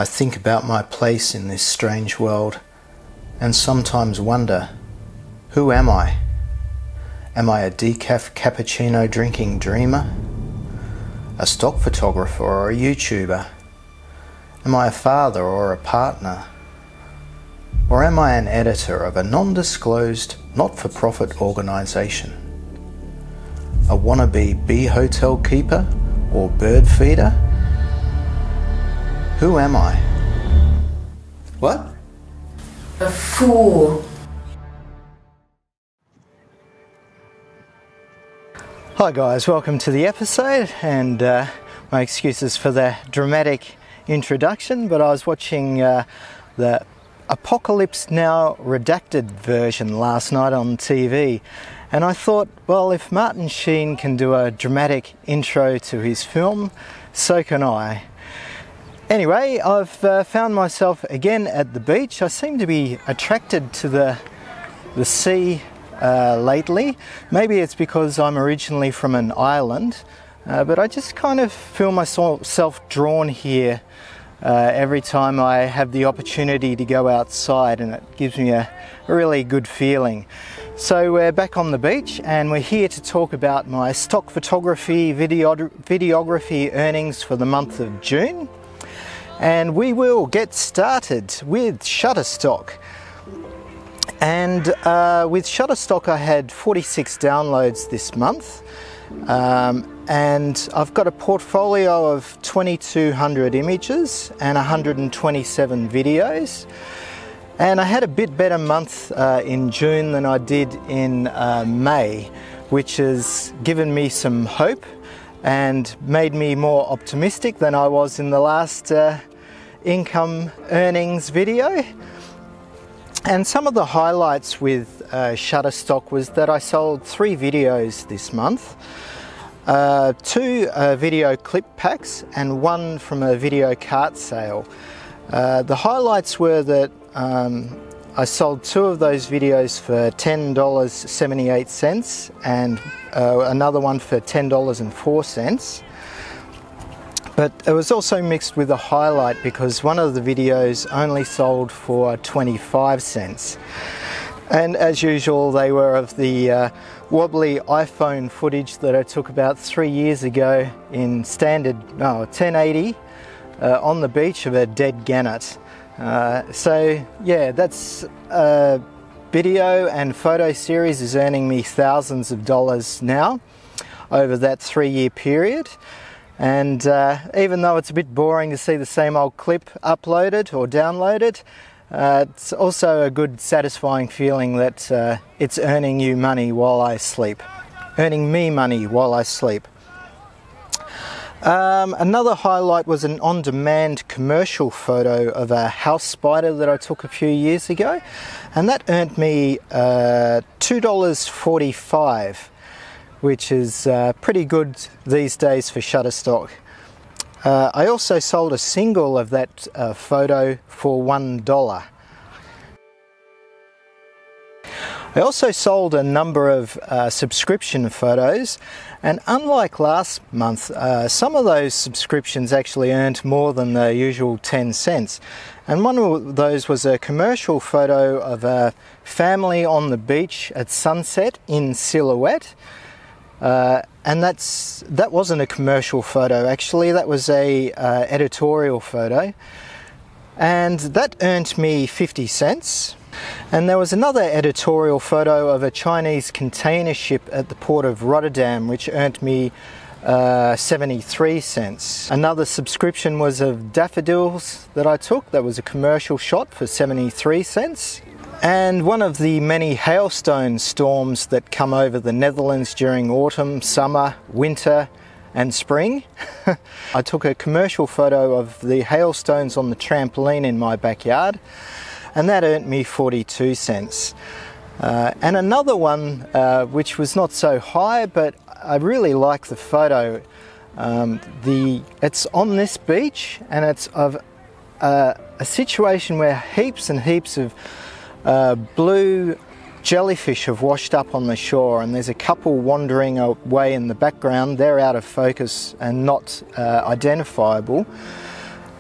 I think about my place in this strange world and sometimes wonder, who am I? Am I a decaf cappuccino drinking dreamer? A stock photographer or a YouTuber? Am I a father or a partner? Or am I an editor of a non-disclosed, not-for-profit organisation? A wannabe bee hotel keeper or bird feeder? Who am I? What? A fool. Hi guys, welcome to the episode, and my excuses for the dramatic introduction, but I was watching the Apocalypse Now redacted version last night on TV, and I thought, well, if Martin Sheen can do a dramatic intro to his film, so can I. Anyway, I've found myself again at the beach. I seem to be attracted to the sea lately. Maybe it's because I'm originally from an island, but I just kind of feel myself drawn here every time I have the opportunity to go outside, and it gives me a really good feeling. So we're back on the beach, and we're here to talk about my stock photography videography earnings for the month of June. And we will get started with Shutterstock. And with Shutterstock I had 46 downloads this month, and I've got a portfolio of 2,200 images and 127 videos, and I had a bit better month in June than I did in May, which has given me some hope and made me more optimistic than I was in the last income earnings video. And some of the highlights with Shutterstock was that I sold 3 videos this month, 2 video clip packs and 1 from a video cart sale. The highlights were that I sold 2 of those videos for $10.78 and another one for $10.04. But it was also mixed with a highlight because one of the videos only sold for 25 cents. And as usual, they were of the wobbly iPhone footage that I took about 3 years ago in standard 1080 on the beach of a dead gannet. So yeah, that's video and photo series is earning me thousands of dollars now over that 3-year period. And even though it's a bit boring to see the same old clip uploaded or downloaded, it's also a good satisfying feeling that it's earning you money while I sleep. Earning me money while I sleep. Another highlight was an on-demand commercial photo of a house spider that I took a few years ago, and that earned me $2.45. which is pretty good these days for Shutterstock. I also sold a single of that photo for $1. I also sold a number of subscription photos, and unlike last month, some of those subscriptions actually earned more than the usual 10 cents. And one of those was a commercial photo of a family on the beach at sunset in silhouette. And that wasn't a commercial photo, actually. That was a editorial photo, and that earned me 50 cents. And there was another editorial photo of a Chinese container ship at the port of Rotterdam, which earned me 73 cents. Another subscription was of daffodils that I took. That was a commercial shot for 73 cents. And one of the many hailstone storms that come over the Netherlands during autumn, summer, winter and spring. I took a commercial photo of the hailstones on the trampoline in my backyard, and that earned me 42 cents. And another one which was not so high, but I really like the photo. It's on this beach, and it's of a situation where heaps and heaps of blue jellyfish have washed up on the shore, and there's a couple wandering away in the background. They're out of focus and not identifiable.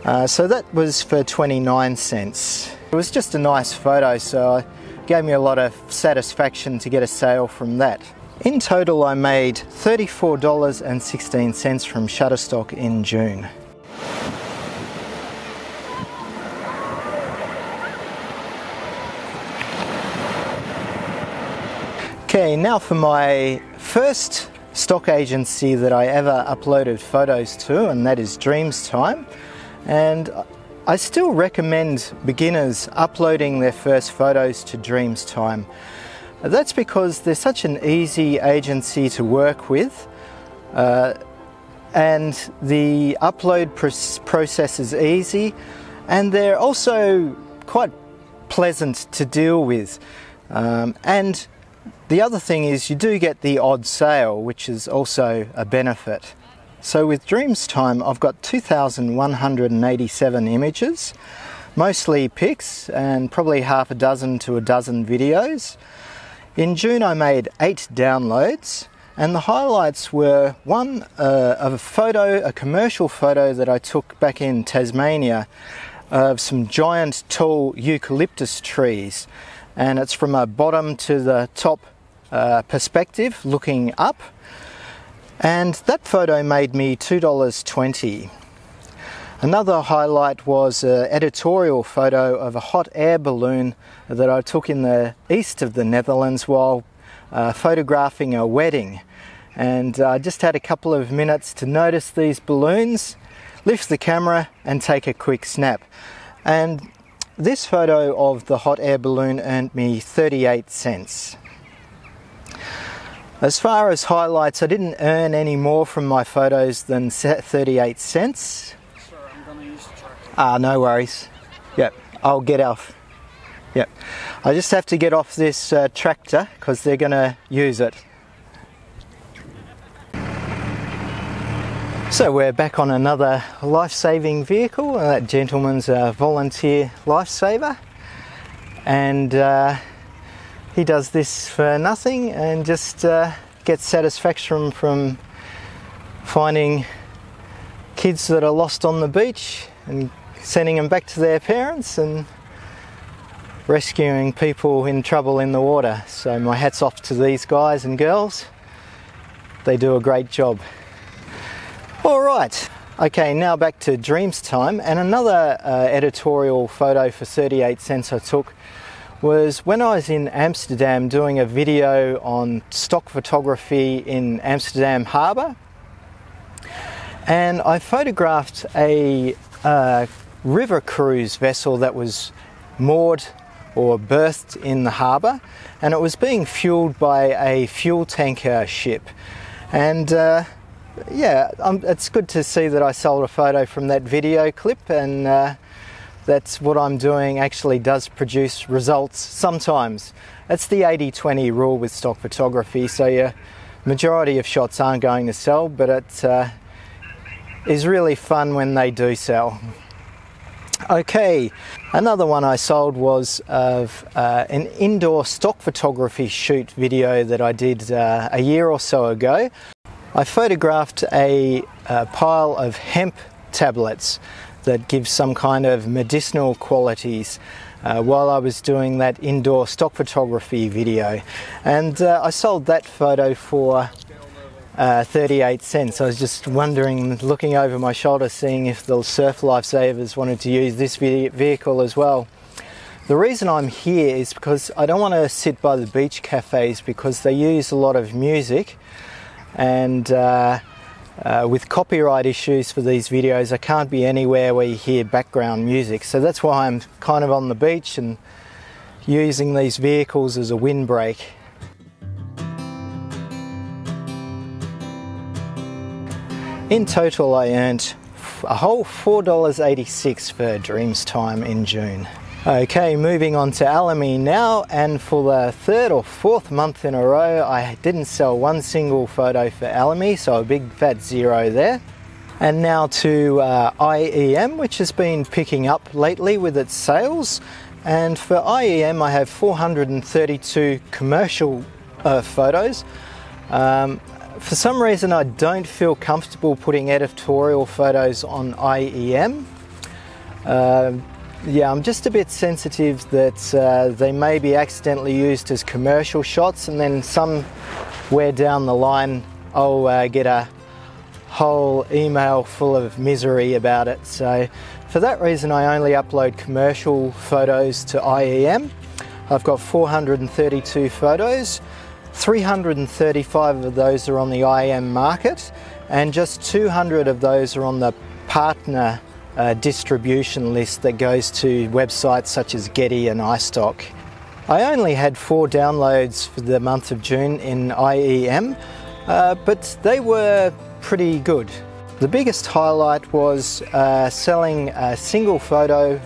So that was for 29 cents. It was just a nice photo, so it gave me a lot of satisfaction to get a sale from that. In total I made $34.16 from Shutterstock in June. Okay, now for my first stock agency that I ever uploaded photos to, and that is Dreamstime. And I still recommend beginners uploading their first photos to Dreamstime. That's because they're such an easy agency to work with, and the upload process is easy, and they're also quite pleasant to deal with. And the other thing is you do get the odd sale, which is also a benefit. So with Dreamstime I've got 2,187 images, mostly pics and probably half a dozen to a dozen videos. In June I made 8 downloads, and the highlights were one of a commercial photo that I took back in Tasmania of some giant tall eucalyptus trees, and it's from a bottom to the top perspective looking up, and that photo made me $2.20. Another highlight was an editorial photo of a hot air balloon that I took in the east of the Netherlands while photographing a wedding. And I just had a couple of minutes to notice these balloons, lift the camera and take a quick snap. And this photo of the hot air balloon earned me 38 cents. As far as highlights, I didn't earn any more from my photos than 38 cents. No worries. Yep, I'll get off. Yep, I just have to get off this tractor because they're going to use it. So we're back on another life-saving vehicle, and that gentleman's a volunteer lifesaver, and he does this for nothing and just gets satisfaction from finding kids that are lost on the beach and sending them back to their parents and rescuing people in trouble in the water. So my hat's off to these guys and girls. They do a great job. Alright, okay, now back to Dreamstime, and another editorial photo for 38 cents I took was when I was in Amsterdam doing a video on stock photography in Amsterdam Harbour, and I photographed a river cruise vessel that was moored or berthed in the harbour, and it was being fueled by a fuel tanker ship. And yeah, it's good to see that I sold a photo from that video clip, and that's what I'm doing actually does produce results sometimes. It's the 80-20 rule with stock photography, so your majority of shots aren't going to sell, but it is really fun when they do sell. Okay, another one I sold was of an indoor stock photography shoot video that I did a year or so ago. I photographed a pile of hemp tablets that give some kind of medicinal qualities while I was doing that indoor stock photography video, and I sold that photo for 38 cents. I was just wondering, looking over my shoulder, seeing if the surf lifesavers wanted to use this vehicle as well. The reason I'm here is because I don't want to sit by the beach cafes because they use a lot of music, and with copyright issues for these videos I can't be anywhere where you hear background music, so that's why I'm kind of on the beach and using these vehicles as a windbreak. In total I earned a whole $4.86 for Dreamstime in June. Okay, moving on to Alamy now, and for the third or fourth month in a row I didn't sell one single photo for Alamy, so a big fat zero there. And now to IEM, which has been picking up lately with its sales, and for IEM I have 432 commercial photos. For some reason I don't feel comfortable putting editorial photos on IEM. Yeah, I'm just a bit sensitive that they may be accidentally used as commercial shots, and then somewhere down the line I'll get a whole email full of misery about it. So for that reason I only upload commercial photos to IEM. I've got 432 photos, 335 of those are on the IEM market, and just 200 of those are on the partner distribution list that goes to websites such as Getty and iStock. I only had 4 downloads for the month of June in IEM, but they were pretty good. The biggest highlight was selling a single photo,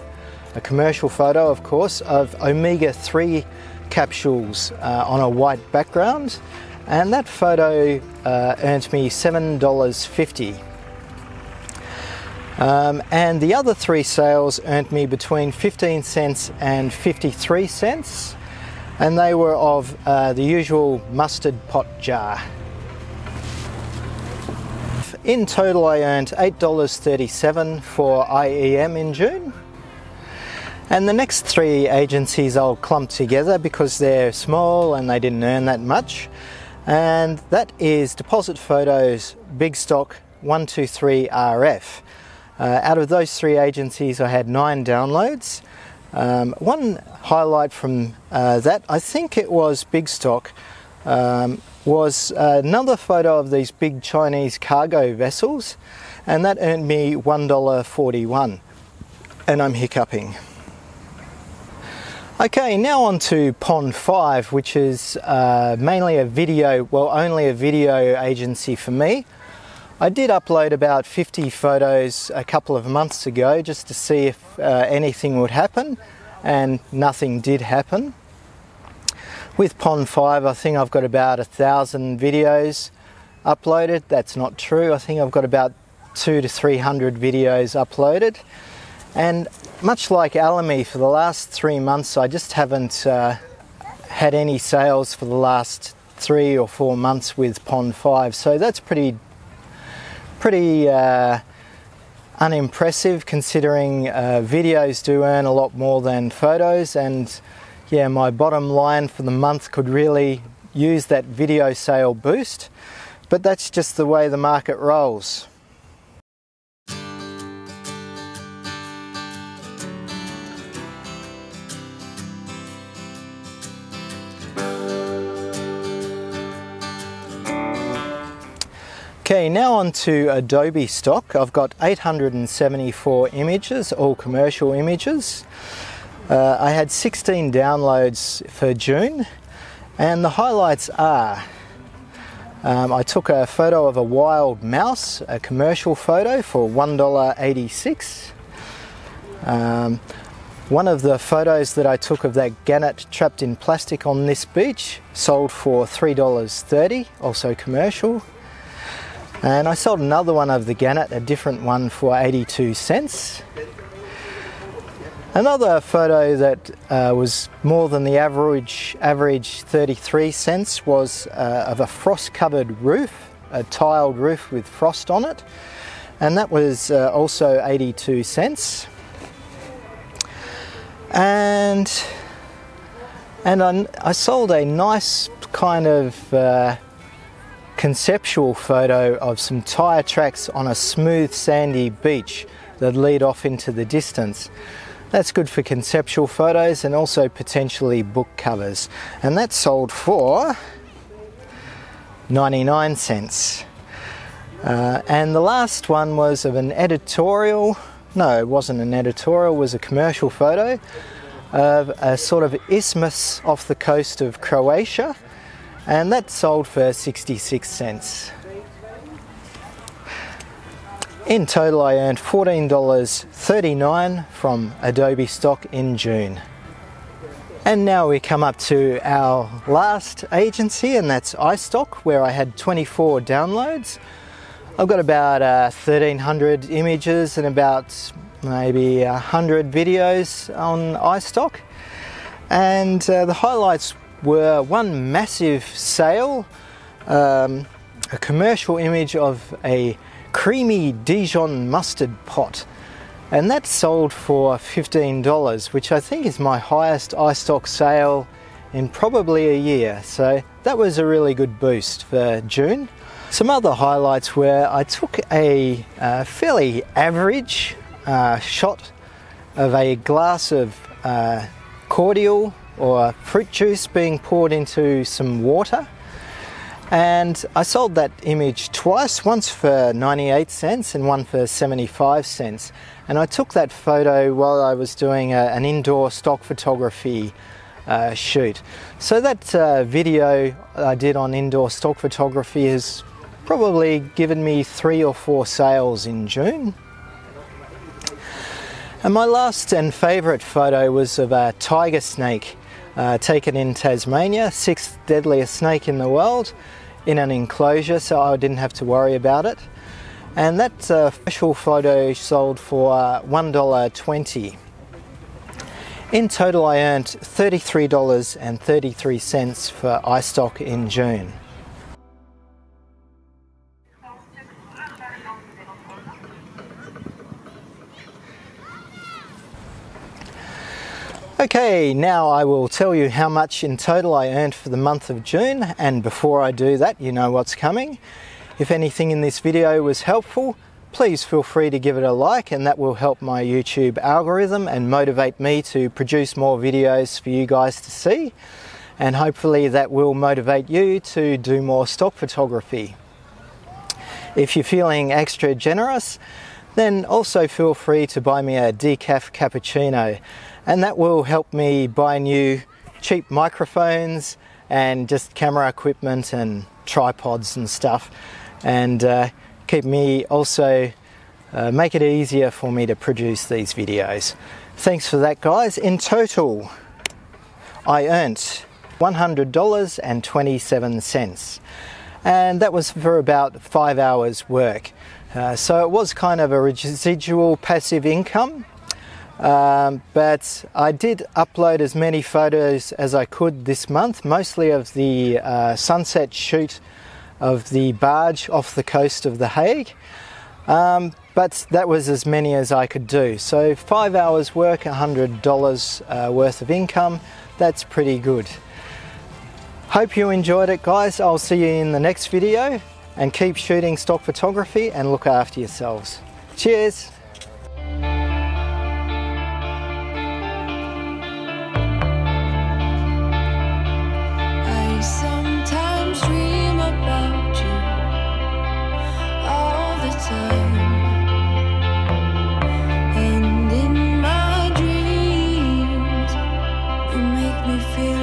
a commercial photo of course, of omega-3 capsules on a white background, and that photo earned me $7.50. And the other 3 sales earned me between 15 cents and 53 cents, and they were of the usual mustard pot jar. In total I earned $8.37 for IEM in June. And the next 3 agencies I'll clump together because they're small and they didn't earn that much, and that is Deposit Photos, Big Stock, 123RF. Out of those 3 agencies I had 9 downloads. One highlight from that, I think it was Big Stock, was another photo of these big Chinese cargo vessels, and that earned me $1.41, and I'm hiccuping. Okay, now on to Pond 5, which is mainly a video, well, only a video agency for me. I did upload about 50 photos a couple of months ago just to see if anything would happen, and nothing did happen. With Pond 5 I think I've got about 1,000 videos uploaded. That's not true. I think I've got about 200 to 300 videos uploaded, and much like Alamy, for the last 3 months I just haven't had any sales for the last 3 or 4 months with Pond 5, so that's pretty unimpressive considering videos do earn a lot more than photos, and yeah, my bottom line for the month could really use that video sale boost, but that's just the way the market rolls. Okay, now on to Adobe stock. I've got 874 images, all commercial images. I had 16 downloads for June, and the highlights are I took a photo of a wild mouse, a commercial photo, for $1.86. One of the photos that I took of that gannet trapped in plastic on this beach sold for $3.30, also commercial. And I sold another one of the gannet, a different one, for 82 cents. Another photo that was more than the average 33 cents was of a frost-covered roof, a tiled roof with frost on it, and that was also 82 cents. And I sold a nice kind of conceptual photo of some tyre tracks on a smooth sandy beach that lead off into the distance. That's good for conceptual photos and also potentially book covers, and that sold for 99 cents. And the last one was of an editorial, no, it wasn't an editorial, it was a commercial photo of a sort of isthmus off the coast of Croatia, and that sold for 66 cents. In total I earned $14.39 from Adobe stock in June. And now we come up to our last agency, and that's iStock, where I had 24 downloads. I've got about 1,300 images and about maybe 100 videos on iStock. And the highlights were one massive sale, a commercial image of a creamy Dijon mustard pot, and that sold for $15, which I think is my highest iStock sale in probably a year. So that was a really good boost for June. Some other highlights were I took a fairly average shot of a glass of cordial or fruit juice being poured into some water, and I sold that image twice, once for 98 cents and one for 75 cents. And I took that photo while I was doing an indoor stock photography shoot. So that video I did on indoor stock photography has probably given me 3 or 4 sales in June. And my last and favourite photo was of a tiger snake taken in Tasmania, 6th deadliest snake in the world, in an enclosure, so I didn't have to worry about it. And that special photo sold for $1.20. In total I earned $33.33 for iStock in June. Okay, now I will tell you how much in total I earned for the month of June, and before I do that, you know what's coming. If anything in this video was helpful, please feel free to give it a like, and that will help my YouTube algorithm and motivate me to produce more videos for you guys to see, and hopefully that will motivate you to do more stock photography. If you're feeling extra generous, then also feel free to buy me a decaf cappuccino, and that will help me buy new cheap microphones and just camera equipment and tripods and stuff, and keep me also make it easier for me to produce these videos. Thanks for that, guys. In total I earned $100.27, and that was for about 5 hours work. So it was kind of a residual passive income. But I did upload as many photos as I could this month, mostly of the sunset shoot of the barge off the coast of The Hague, but that was as many as I could do. So 5 hours work, $100 worth of income, that's pretty good. Hope you enjoyed it, guys. I'll see you in the next video, and keep shooting stock photography and look after yourselves. Cheers! Sometimes dream about you all the time, and in my dreams you make me feel